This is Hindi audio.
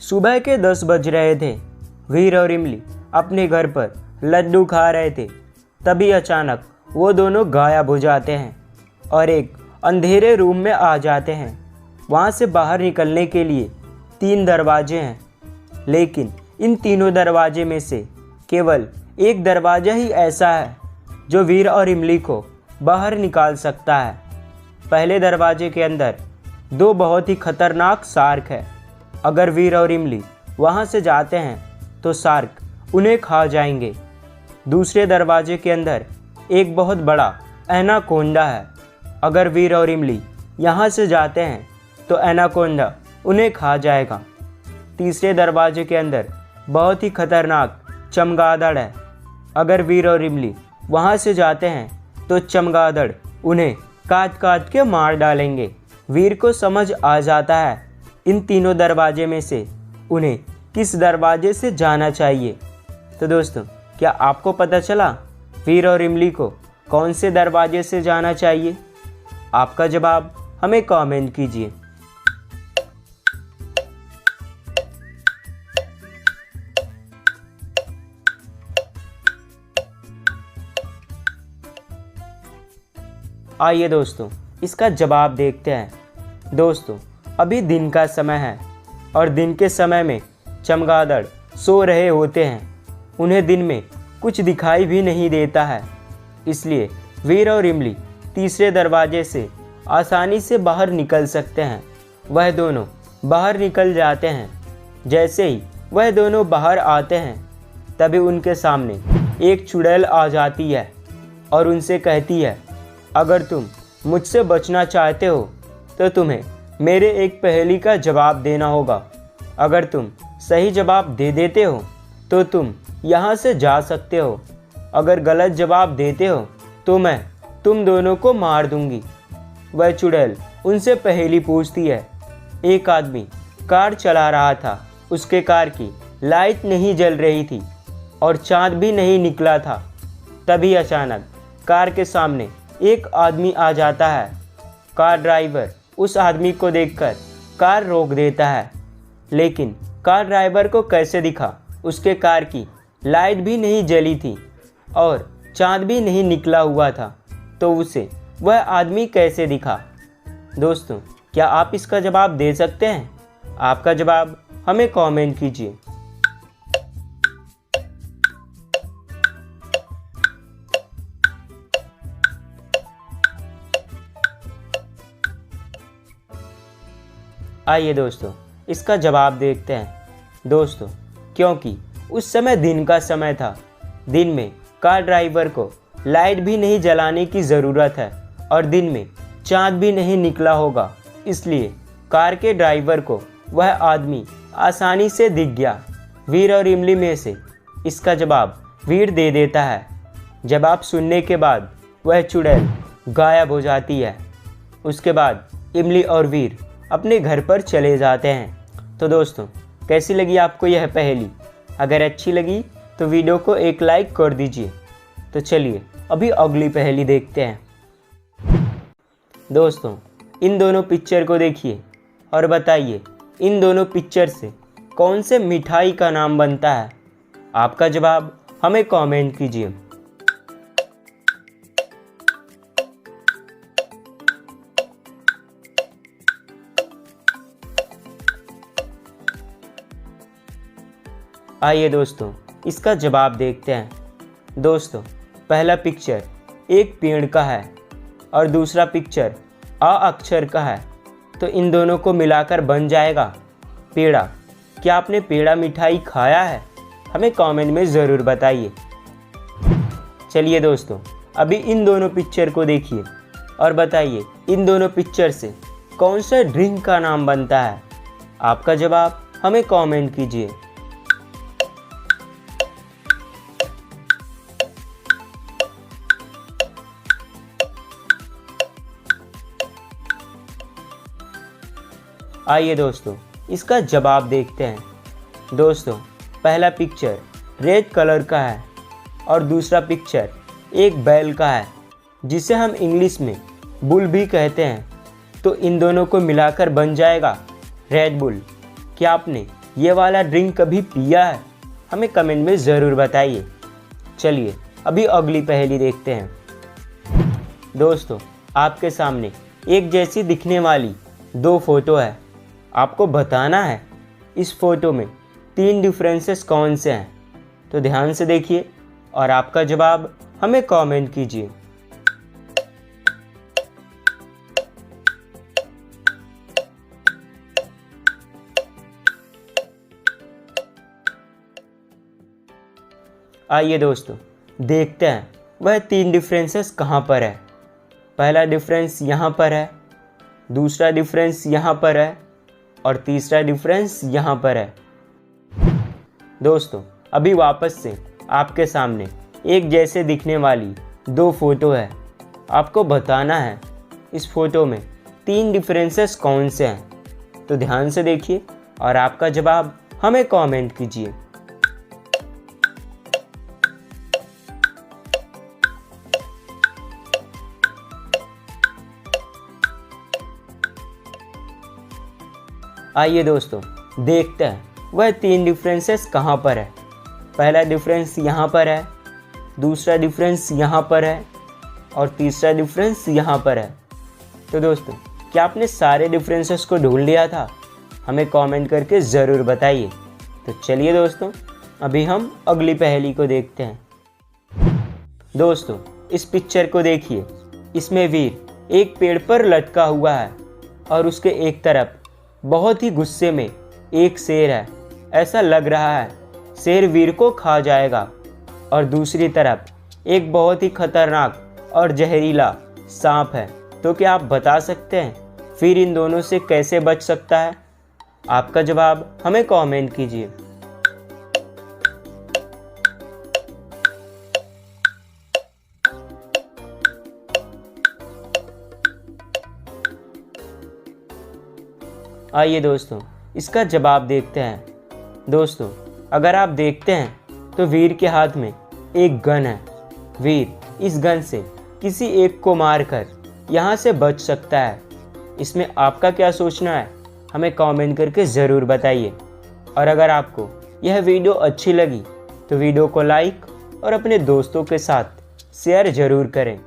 सुबह के 10 बज रहे थे। वीर और इमली अपने घर पर लड्डू खा रहे थे। तभी अचानक वो दोनों गायब हो जाते हैं और एक अंधेरे रूम में आ जाते हैं। वहाँ से बाहर निकलने के लिए 3 दरवाजे हैं, लेकिन इन तीनों दरवाजे में से केवल एक दरवाज़ा ही ऐसा है जो वीर और इमली को बाहर निकाल सकता है। पहले दरवाजे के अंदर 2 बहुत ही खतरनाक शार्क है। अगर वीर और इमली वहाँ से जाते हैं तो शार्क उन्हें खा जाएंगे। दूसरे दरवाजे के अंदर एक बहुत बड़ा एनाकोंडा है। अगर वीर और इमली यहाँ से जाते हैं तो एनाकोंडा उन्हें खा जाएगा। तीसरे दरवाजे के अंदर बहुत ही खतरनाक चमगादड़ है। अगर वीर और इमली वहाँ से जाते हैं तो चमगादड़ उन्हें काट काट के मार डालेंगे। वीर को समझ आ जाता है इन तीनों दरवाजे में से उन्हें किस दरवाजे से जाना चाहिए। तो दोस्तों, क्या आपको पता चला वीर और इमली को कौन से दरवाजे से जाना चाहिए? आपका जवाब हमें कमेंट कीजिए। आइए दोस्तों, इसका जवाब देखते हैं। दोस्तों, अभी दिन का समय है और दिन के समय में चमगादड़ सो रहे होते हैं। उन्हें दिन में कुछ दिखाई भी नहीं देता है, इसलिए वीर और इमली तीसरे दरवाजे से आसानी से बाहर निकल सकते हैं। वह दोनों बाहर निकल जाते हैं। जैसे ही वह दोनों बाहर आते हैं तभी उनके सामने एक चुड़ैल आ जाती है और उनसे कहती है, अगर तुम मुझसे बचना चाहते हो तो तुम्हें मेरे एक पहेली का जवाब देना होगा। अगर तुम सही जवाब दे देते हो तो तुम यहाँ से जा सकते हो। अगर गलत जवाब देते हो तो मैं तुम दोनों को मार दूंगी। वह चुड़ैल उनसे पहेली पूछती है। एक आदमी कार चला रहा था। उसके कार की लाइट नहीं जल रही थी और चाँद भी नहीं निकला था। तभी अचानक कार के सामने एक आदमी आ जाता है। कार ड्राइवर उस आदमी को देखकर कार रोक देता है, लेकिन कार ड्राइवर को कैसे दिखा? उसके कार की लाइट भी नहीं जली थी और चाँद भी नहीं निकला हुआ था, तो उसे वह आदमी कैसे दिखा? दोस्तों, क्या आप इसका जवाब दे सकते हैं? आपका जवाब हमें कमेंट कीजिए। आइए दोस्तों, इसका जवाब देखते हैं। दोस्तों, क्योंकि उस समय दिन का समय था। दिन में कार ड्राइवर को लाइट भी नहीं जलाने की ज़रूरत है और दिन में चाँद भी नहीं निकला होगा, इसलिए कार के ड्राइवर को वह आदमी आसानी से दिख गया। वीर और इमली में से इसका जवाब वीर दे देता है। जवाब सुनने के बाद वह चुड़ैल गायब हो जाती है। उसके बाद इमली और वीर अपने घर पर चले जाते हैं। तो दोस्तों, कैसी लगी आपको यह पहेली? अगर अच्छी लगी तो वीडियो को एक लाइक कर दीजिए। तो चलिए अभी अगली पहेली देखते हैं। दोस्तों, इन दोनों पिक्चर को देखिए और बताइए इन दोनों पिक्चर से कौन से मिठाई का नाम बनता है? आपका जवाब हमें कमेंट कीजिए। आइए दोस्तों, इसका जवाब देखते हैं। दोस्तों, पहला पिक्चर एक पेड़ का है और दूसरा पिक्चर अ अक्षर का है, तो इन दोनों को मिलाकर बन जाएगा पेड़ा। क्या आपने पेड़ा मिठाई खाया है? हमें कमेंट में ज़रूर बताइए। चलिए दोस्तों, अभी इन दोनों पिक्चर को देखिए और बताइए इन दोनों पिक्चर से कौन सा ड्रिंक का नाम बनता है? आपका जवाब हमें कमेंट कीजिए। आइए दोस्तों, इसका जवाब देखते हैं। दोस्तों, पहला पिक्चर रेड कलर का है और दूसरा पिक्चर एक बैल का है, जिसे हम इंग्लिश में बुल भी कहते हैं। तो इन दोनों को मिलाकर बन जाएगा रेड बुल। क्या आपने ये वाला ड्रिंक कभी पिया है? हमें कमेंट में ज़रूर बताइए। चलिए अभी अगली पहेली देखते हैं। दोस्तों, आपके सामने एक जैसी दिखने वाली दो फोटो है। आपको बताना है इस फोटो में 3 डिफरेंसेस कौन से हैं। तो ध्यान से देखिए और आपका जवाब हमें कमेंट कीजिए। आइए दोस्तों, देखते हैं वह 3 डिफरेंसेस कहाँ पर है। पहला डिफरेंस यहाँ पर है, दूसरा डिफरेंस यहाँ पर है और तीसरा डिफरेंस यहाँ पर है। दोस्तों, अभी वापस से आपके सामने एक जैसे दिखने वाली 2 फोटो है। आपको बताना है इस फोटो में 3 डिफरेंसेस कौन से हैं। तो ध्यान से देखिए और आपका जवाब हमें कमेंट कीजिए। आइए दोस्तों, देखते हैं वह 3 डिफरेंसेस कहाँ पर है। पहला डिफरेंस यहाँ पर है, दूसरा डिफरेंस यहाँ पर है और तीसरा डिफरेंस यहाँ पर है। तो दोस्तों, क्या आपने सारे डिफरेंसेस को ढूंढ लिया था? हमें कमेंट करके ज़रूर बताइए। तो चलिए दोस्तों, अभी हम अगली पहेली को देखते हैं। दोस्तों, इस पिक्चर को देखिए। इसमें वीर एक पेड़ पर लटका हुआ है और उसके एक तरफ बहुत ही गुस्से में एक शेर है। ऐसा लग रहा है शेर वीर को खा जाएगा। और दूसरी तरफ एक बहुत ही खतरनाक और जहरीला सांप है। तो क्या आप बता सकते हैं फिर इन दोनों से कैसे बच सकता है? आपका जवाब हमें कमेंट कीजिए। आइए दोस्तों, इसका जवाब देखते हैं। दोस्तों, अगर आप देखते हैं तो वीर के हाथ में एक गन है। वीर इस गन से किसी एक को मारकर यहाँ से बच सकता है। इसमें आपका क्या सोचना है? हमें कमेंट करके ज़रूर बताइए। और अगर आपको यह वीडियो अच्छी लगी तो वीडियो को लाइक और अपने दोस्तों के साथ शेयर ज़रूर करें।